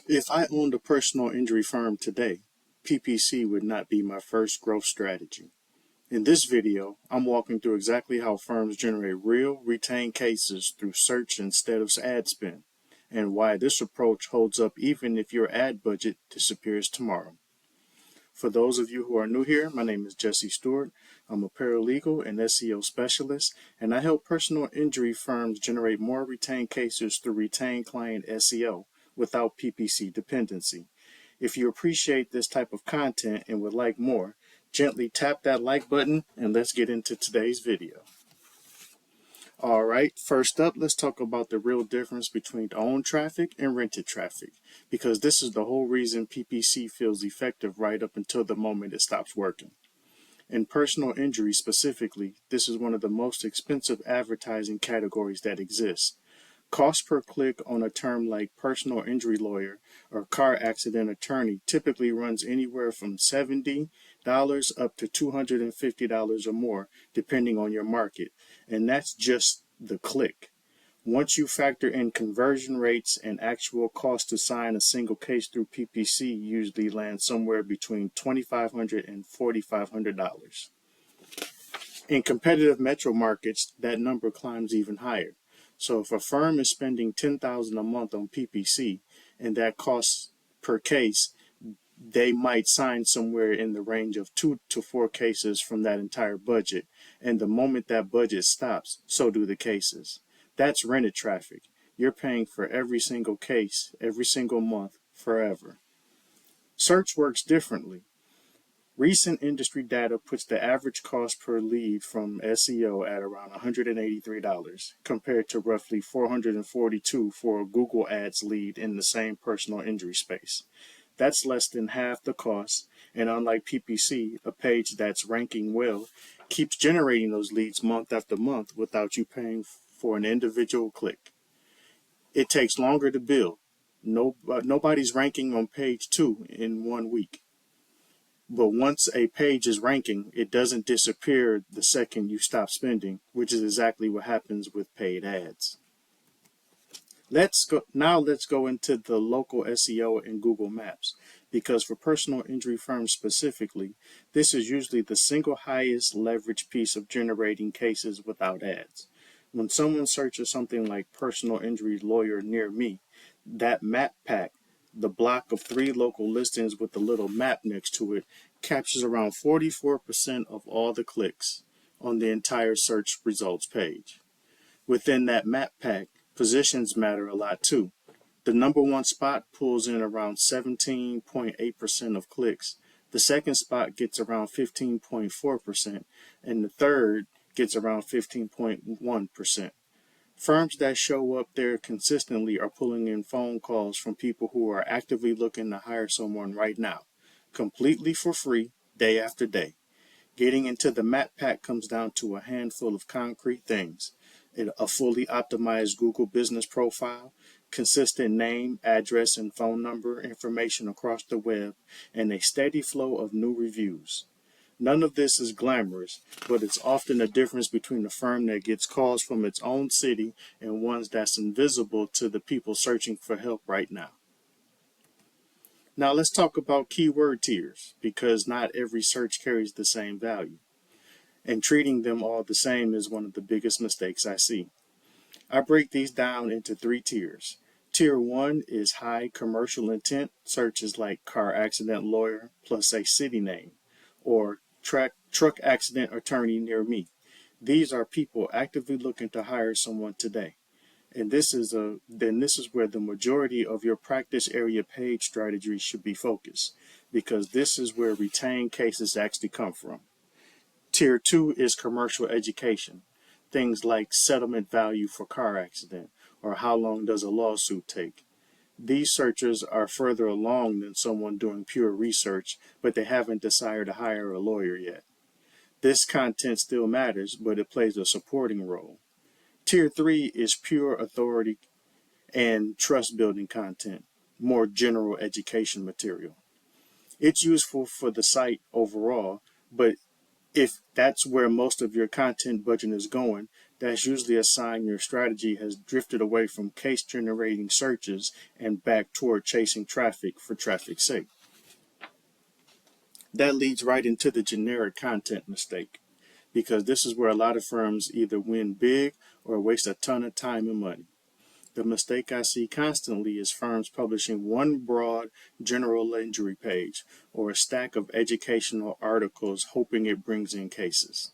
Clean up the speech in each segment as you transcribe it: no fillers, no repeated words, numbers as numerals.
If I owned a personal injury firm today, PPC would not be my first growth strategy. In this video, I'm walking through exactly how firms generate real, retained cases through search instead of ad spend, and why this approach holds up even if your ad budget disappears tomorrow. For those of you who are new here, my name is Jesse Stewart. I'm a paralegal and SEO specialist, and I help personal injury firms generate more retained cases through retained client SEO without PPC dependency. If you appreciate this type of content and would like more, gently tap that like button and let's get into today's video. All right, first up, let's talk about the real difference between owned traffic and rented traffic, because this is the whole reason PPC feels effective right up until the moment it stops working. In personal injury specifically, this is one of the most expensive advertising categories that exists. Cost per click on a term like personal injury lawyer or car accident attorney typically runs anywhere from $70 up to $250 or more, depending on your market. And that's just the click. Once you factor in conversion rates and actual cost to sign a single case through PPC, usually lands somewhere between $2,500 and $4,500. In competitive metro markets, that number climbs even higher. So if a firm is spending $10,000 a month on PPC and that costs per case, they might sign somewhere in the range of 2 to 4 cases from that entire budget. And the moment that budget stops, so do the cases. That's rented traffic. You're paying for every single case, every single month, forever. Search works differently. Recent industry data puts the average cost per lead from SEO at around $183, compared to roughly $442 for a Google Ads lead in the same personal injury space. That's less than half the cost, and unlike PPC, a page that's ranking well keeps generating those leads month after month without you paying for an individual click. It takes longer to build. Nobody's ranking on page 2 in 1 week. But once a page is ranking, it doesn't disappear the second you stop spending, which is exactly what happens with paid ads. Let's go into the local SEO in Google Maps, because for personal injury firms specifically, this is usually the single highest leverage piece of generating cases without ads. When someone searches something like personal injury lawyer near me, that map pack, the block of 3 local listings with the little map next to it, captures around 44% of all the clicks on the entire search results page. Within that map pack, positions matter a lot too. The number 1 spot pulls in around 17.8% of clicks. The second spot gets around 15.4%, and the third gets around 15.1%. Firms that show up there consistently are pulling in phone calls from people who are actively looking to hire someone right now, completely for free, day after day. Getting into the map pack comes down to a handful of concrete things: a fully optimized Google business profile, consistent name, address, and phone number information across the web, and a steady flow of new reviews. None of this is glamorous, but it's often the difference between a firm that gets calls from its own city and ones that's invisible to the people searching for help right now. Now let's talk about keyword tiers, because not every search carries the same value, and treating them all the same is one of the biggest mistakes I see. I break these down into 3 tiers. Tier 1 is high commercial intent searches like car accident lawyer plus a city name, or truck accident attorney near me. These are people actively looking to hire someone today. And this is where the majority of your practice area page strategy should be focused, because this is where retained cases actually come from. Tier 2 is commercial education. Things like settlement value for car accident, or how long does a lawsuit take. These searchers are further along than someone doing pure research, but they haven't decided to hire a lawyer yet. This content still matters, but it plays a supporting role. Tier 3 is pure authority and trust building content, more general education material. It's useful for the site overall, but if that's where most of your content budget is going, That's usually a sign your strategy has drifted away from case generating searches and back toward chasing traffic for traffic's sake. That leads right into the generic content mistake, because this is where a lot of firms either win big or waste a ton of time and money. The mistake I see constantly is firms publishing one broad general injury page or a stack of educational articles hoping it brings in cases.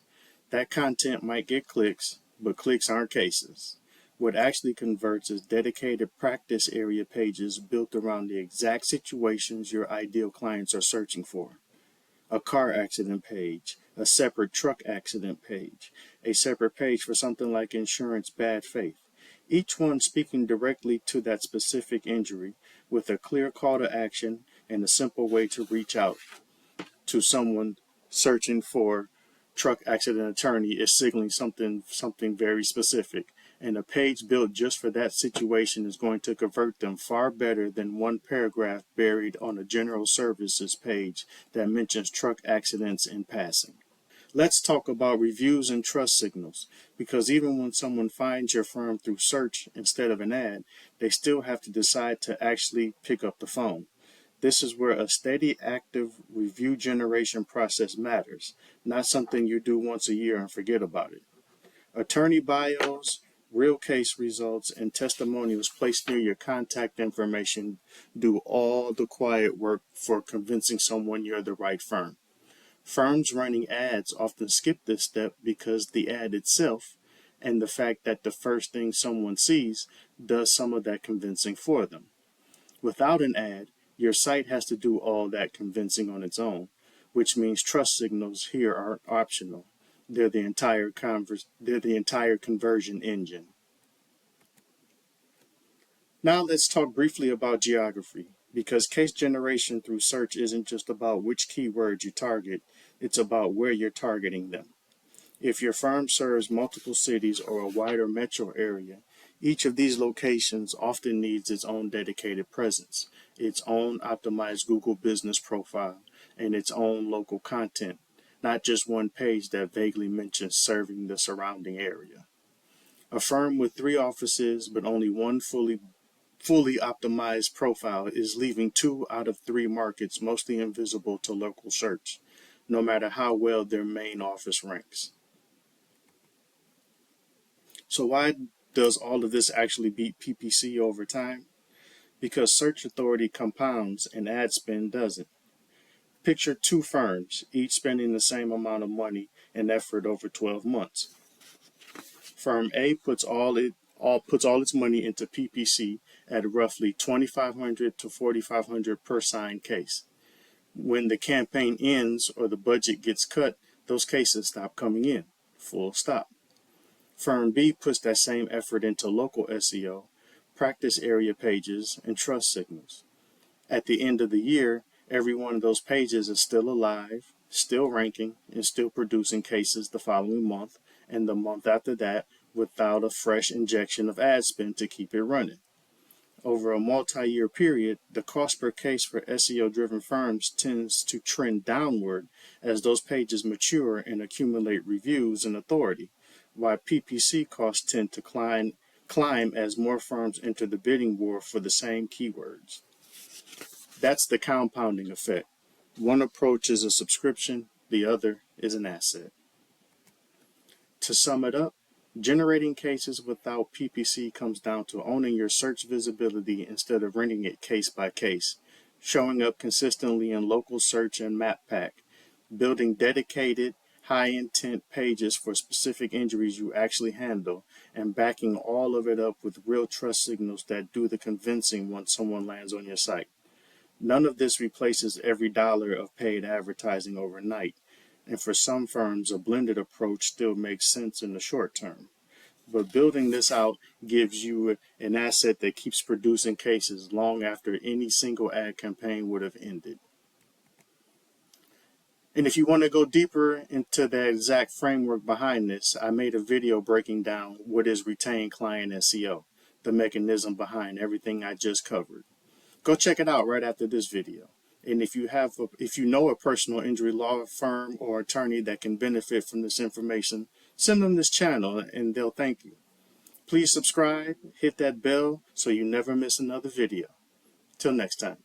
That content might get clicks, but clicks aren't cases. What actually converts is dedicated practice area pages built around the exact situations your ideal clients are searching for. A car accident page, a separate truck accident page, a separate page for something like insurance bad faith. Each one speaking directly to that specific injury with a clear call to action and a simple way to reach out to someone searching for truck accident attorney is signaling something very specific. And a page built just for that situation is going to convert them far better than one paragraph buried on a general services page that mentions truck accidents in passing. Let's talk about reviews and trust signals, because even when someone finds your firm through search instead of an ad, they still have to decide to actually pick up the phone. This is where a steady, active review generation process matters, not something you do once a year and forget about it. Attorney bios, real case results, and testimonials placed near your contact information do all the quiet work for convincing someone you're the right firm. Firms running ads often skip this step because the ad itself and the fact that the first thing someone sees does some of that convincing for them. Without an ad, your site has to do all that convincing on its own, which means trust signals here are optional. They're the entire conversion engine. Now let's talk briefly about geography, because case generation through search isn't just about which keywords you target, it's about where you're targeting them. If your firm serves multiple cities or a wider metro area, each of these locations often needs its own dedicated presence, its own optimized Google business profile, and its own local content, not just one page that vaguely mentions serving the surrounding area. A firm with 3 offices but only one fully optimized profile is leaving 2 out of 3 markets mostly invisible to local search, no matter how well their main office ranks. So why does all of this actually beat PPC over time? Because search authority compounds and ad spend doesn't. Picture 2 firms, each spending the same amount of money and effort over 12 months. Firm A puts all its money into PPC at roughly $2,500 to $4,500 per signed case. When the campaign ends or the budget gets cut, those cases stop coming in. Full stop. Firm B puts that same effort into local SEO, practice area pages, and trust signals. At the end of the year, every one of those pages is still alive, still ranking, and still producing cases the following month and the month after that without a fresh injection of ad spend to keep it running. Over a multi-year period, the cost per case for SEO-driven firms tends to trend downward as those pages mature and accumulate reviews and authority, while PPC costs tend to climb as more firms enter the bidding war for the same keywords. That's the compounding effect. One approach is a subscription, the other is an asset. To sum it up, generating cases without PPC comes down to owning your search visibility instead of renting it case by case, showing up consistently in local search and map pack, building dedicated, high-intent pages for specific injuries you actually handle, and backing all of it up with real trust signals that do the convincing once someone lands on your site. None of this replaces every dollar of paid advertising overnight, and for some firms, a blended approach still makes sense in the short term. But building this out gives you an asset that keeps producing cases long after any single ad campaign would have ended. And if you want to go deeper into the exact framework behind this, I made a video breaking down what is retained client SEO, the mechanism behind everything I just covered. Go check it out right after this video. And if you know a personal injury law firm or attorney that can benefit from this information, send them this channel and they'll thank you. Please subscribe, hit that bell so you never miss another video. Till next time.